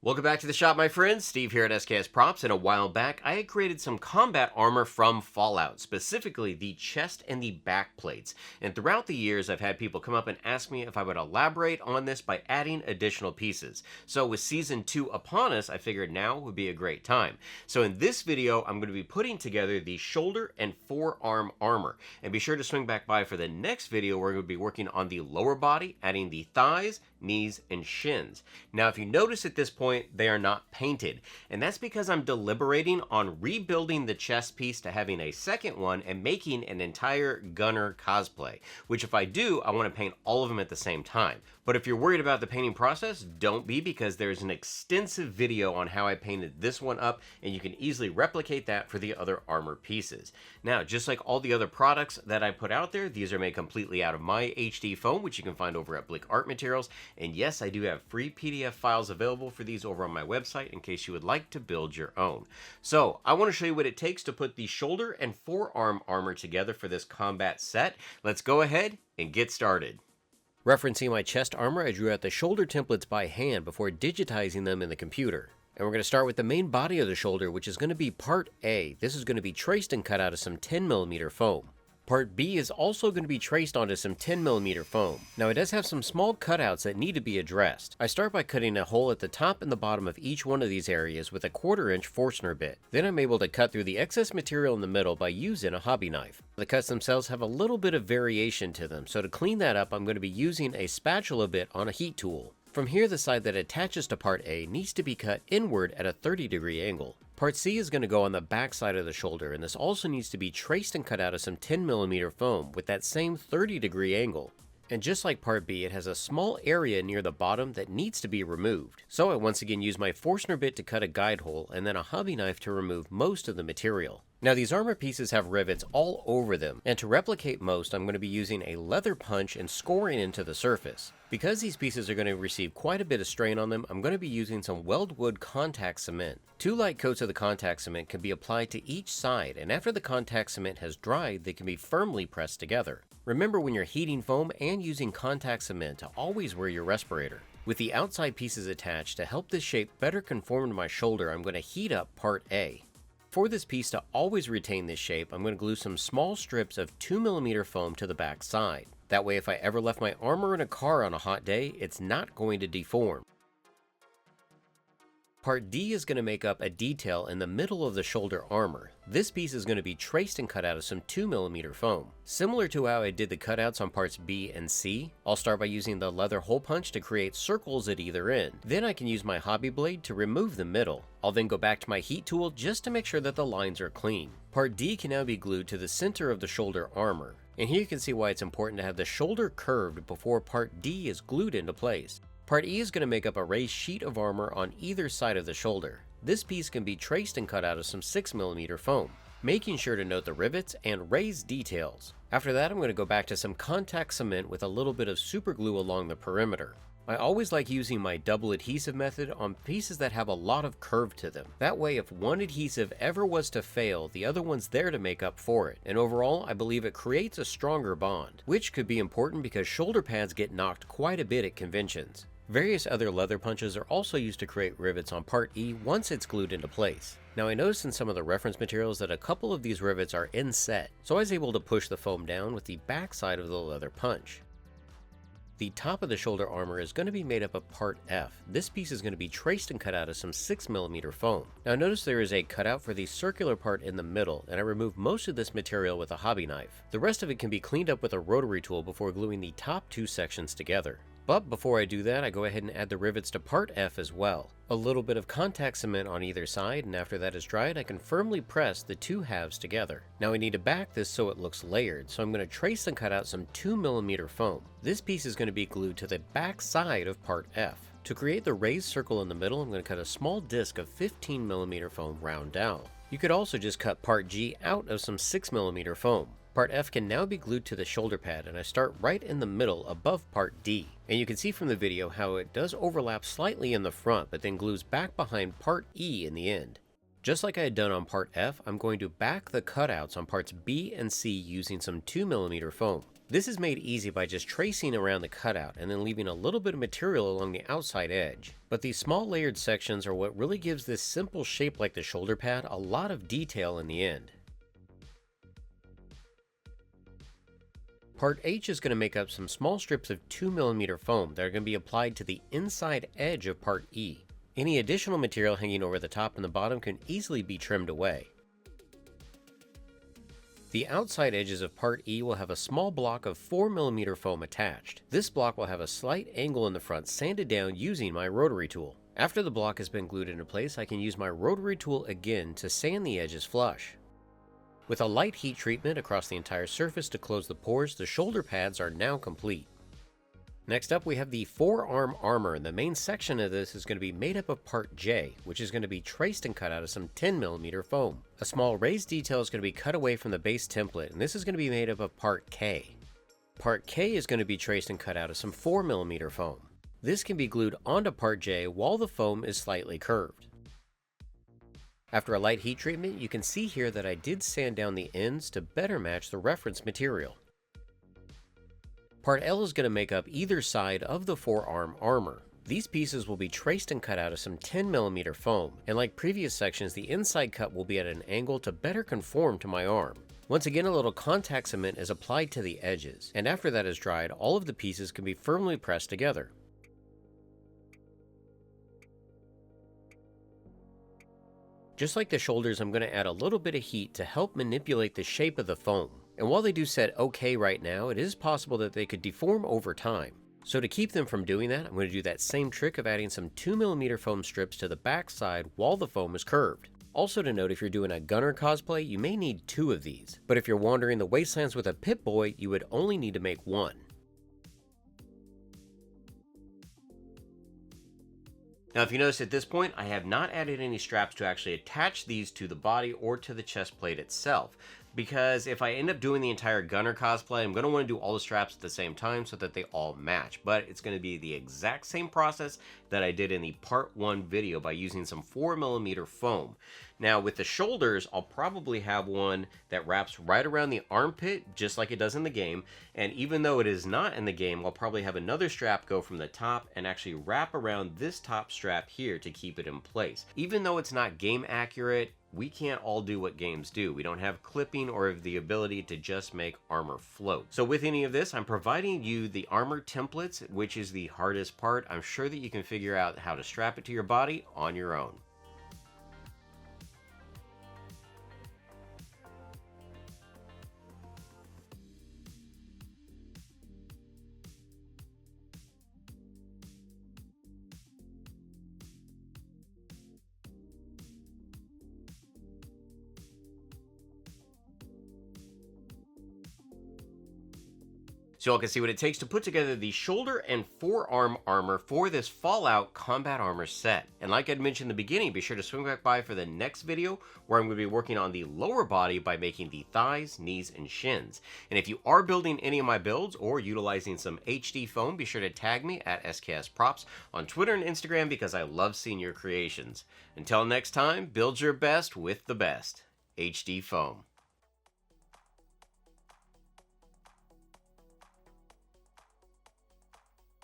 Welcome back to the shop, my friends. Steve here at SKS Props, and a while back I had created some combat armor from Fallout, specifically the chest and the back plates. And throughout the years I've had people come up and ask me if I would elaborate on this by adding additional pieces. So with Season 2 upon us, I figured now would be a great time. So in this video I'm going to be putting together the shoulder and forearm armor. And be sure to swing back by for the next video where we're going to be working on the lower body, adding the thighs, knees, and shins. Now if you notice at this point, they are not painted, and that's because I'm deliberating on rebuilding the chest piece to having a second one and making an entire gunner cosplay, which if I do, I want to paint all of them at the same time. But if you're worried about the painting process, don't be, because there's an extensive video on how I painted this one up, and you can easily replicate that for the other armor pieces. Now, just like all the other products that I put out there, these are made completely out of my HD foam, which you can find over at Blick Art Materials. And yes, I do have free PDF files available for these over on my website in case you would like to build your own. So I want to show you what it takes to put the shoulder and forearm armor together for this combat set. Let's go ahead and get started. Referencing my chest armor, I drew out the shoulder templates by hand before digitizing them in the computer. And we're going to start with the main body of the shoulder, which is going to be Part A. This is going to be traced and cut out of some 10mm foam. Part B is also going to be traced onto some 10mm foam. Now it does have some small cutouts that need to be addressed. I start by cutting a hole at the top and the bottom of each one of these areas with a 1/4" Forstner bit. Then I'm able to cut through the excess material in the middle by using a hobby knife. The cuts themselves have a little bit of variation to them, so to clean that up I'm going to be using a spatula bit on a heat tool. From here, the side that attaches to Part A needs to be cut inward at a 30° angle. Part C is going to go on the back side of the shoulder, and this also needs to be traced and cut out of some 10mm foam with that same 30° angle. And just like Part B, it has a small area near the bottom that needs to be removed. So I once again use my Forstner bit to cut a guide hole, and then a hobby knife to remove most of the material. Now these armor pieces have rivets all over them, and to replicate most, I'm going to be using a leather punch and scoring into the surface. Because these pieces are going to receive quite a bit of strain on them, I'm going to be using some weldwood contact cement. 2 light coats of the contact cement can be applied to each side, and after the contact cement has dried, they can be firmly pressed together. Remember when you're heating foam and using contact cement to always wear your respirator. With the outside pieces attached, to help this shape better conform to my shoulder, I'm going to heat up Part A. For this piece to always retain this shape, I'm going to glue some small strips of 2mm foam to the back side. That way if I ever left my armor in a car on a hot day, it's not going to deform. Part D is going to make up a detail in the middle of the shoulder armor. This piece is going to be traced and cut out of some 2mm foam. Similar to how I did the cutouts on parts B and C, I'll start by using the leather hole punch to create circles at either end. Then I can use my hobby blade to remove the middle. I'll then go back to my heat tool just to make sure that the lines are clean. Part D can now be glued to the center of the shoulder armor. And here you can see why it's important to have the shoulder curved before Part D is glued into place. Part E is going to make up a raised sheet of armor on either side of the shoulder. This piece can be traced and cut out of some 6mm foam, making sure to note the rivets and raised details. After that, I'm going to go back to some contact cement with a little bit of super glue along the perimeter. I always like using my double adhesive method on pieces that have a lot of curve to them. That way, if one adhesive ever was to fail, the other one's there to make up for it. And overall, I believe it creates a stronger bond, which could be important because shoulder pads get knocked quite a bit at conventions. Various other leather punches are also used to create rivets on Part E once it's glued into place. Now I noticed in some of the reference materials that a couple of these rivets are inset, so I was able to push the foam down with the back side of the leather punch. The top of the shoulder armor is going to be made up of Part F. This piece is going to be traced and cut out of some 6mm foam. Now notice there is a cutout for the circular part in the middle, and I removed most of this material with a hobby knife. The rest of it can be cleaned up with a rotary tool before gluing the top 2 sections together. But before I do that, I go ahead and add the rivets to Part F as well. A little bit of contact cement on either side, and after that is dried, I can firmly press the 2 halves together. Now I need to back this so it looks layered, so I'm going to trace and cut out some 2mm foam. This piece is going to be glued to the back side of Part F. To create the raised circle in the middle, I'm going to cut a small disc of 15mm foam round dowel. You could also just cut Part G out of some 6mm foam. Part F can now be glued to the shoulder pad, and I start right in the middle above Part D. And you can see from the video how it does overlap slightly in the front, but then glues back behind Part E in the end. Just like I had done on Part F, I'm going to back the cutouts on parts B and C using some 2mm foam. This is made easy by just tracing around the cutout and then leaving a little bit of material along the outside edge. But these small layered sections are what really gives this simple shape like the shoulder pad a lot of detail in the end. Part H is going to make up some small strips of 2mm foam that are going to be applied to the inside edge of Part E. Any additional material hanging over the top and the bottom can easily be trimmed away. The outside edges of Part E will have a small block of 4mm foam attached. This block will have a slight angle in the front sanded down using my rotary tool. After the block has been glued into place, I can use my rotary tool again to sand the edges flush. With a light heat treatment across the entire surface to close the pores, the shoulder pads are now complete. Next up, we have the forearm armor, and the main section of this is going to be made up of Part J, which is going to be traced and cut out of some 10mm foam. A small raised detail is going to be cut away from the base template, and this is going to be made up of Part K. Part K is going to be traced and cut out of some 4mm foam. This can be glued onto Part J while the foam is slightly curved. After a light heat treatment, you can see here that I did sand down the ends to better match the reference material. Part L is going to make up either side of the forearm armor. These pieces will be traced and cut out of some 10mm foam, and like previous sections, the inside cut will be at an angle to better conform to my arm. Once again, a little contact cement is applied to the edges, and after that is dried, all of the pieces can be firmly pressed together. Just like the shoulders, I'm going to add a little bit of heat to help manipulate the shape of the foam. And while they do set okay right now, it is possible that they could deform over time. So to keep them from doing that, I'm going to do that same trick of adding some 2mm foam strips to the back side while the foam is curved. Also to note, if you're doing a gunner cosplay, you may need 2 of these. But if you're wandering the wastelands with a Pip-Boy, you would only need to make 1. Now, if you notice at this point, I have not added any straps to actually attach these to the body or to the chest plate itself. Because if I end up doing the entire gunner cosplay, I'm going to want to do all the straps at the same time so that they all match. But it's going to be the exact same process that I did in the part 1 video by using some 4mm foam. Now with the shoulders, I'll probably have one that wraps right around the armpit, just like it does in the game. And even though it is not in the game, I'll probably have another strap go from the top and actually wrap around this top strap here to keep it in place. Even though it's not game accurate, we can't all do what games do. We don't have clipping or the ability to just make armor float. So with any of this, I'm providing you the armor templates, which is the hardest part. I'm sure that you can figure out how to strap it to your body on your own. So y'all can see what it takes to put together the shoulder and forearm armor for this Fallout combat armor set. And like I'd mentioned in the beginning, be sure to swing back by for the next video where I'm going to be working on the lower body by making the thighs, knees, and shins. And if you are building any of my builds or utilizing some HD foam, be sure to tag me at SKS Props on Twitter and Instagram because I love seeing your creations. Until next time, build your best with the best. HD Foam.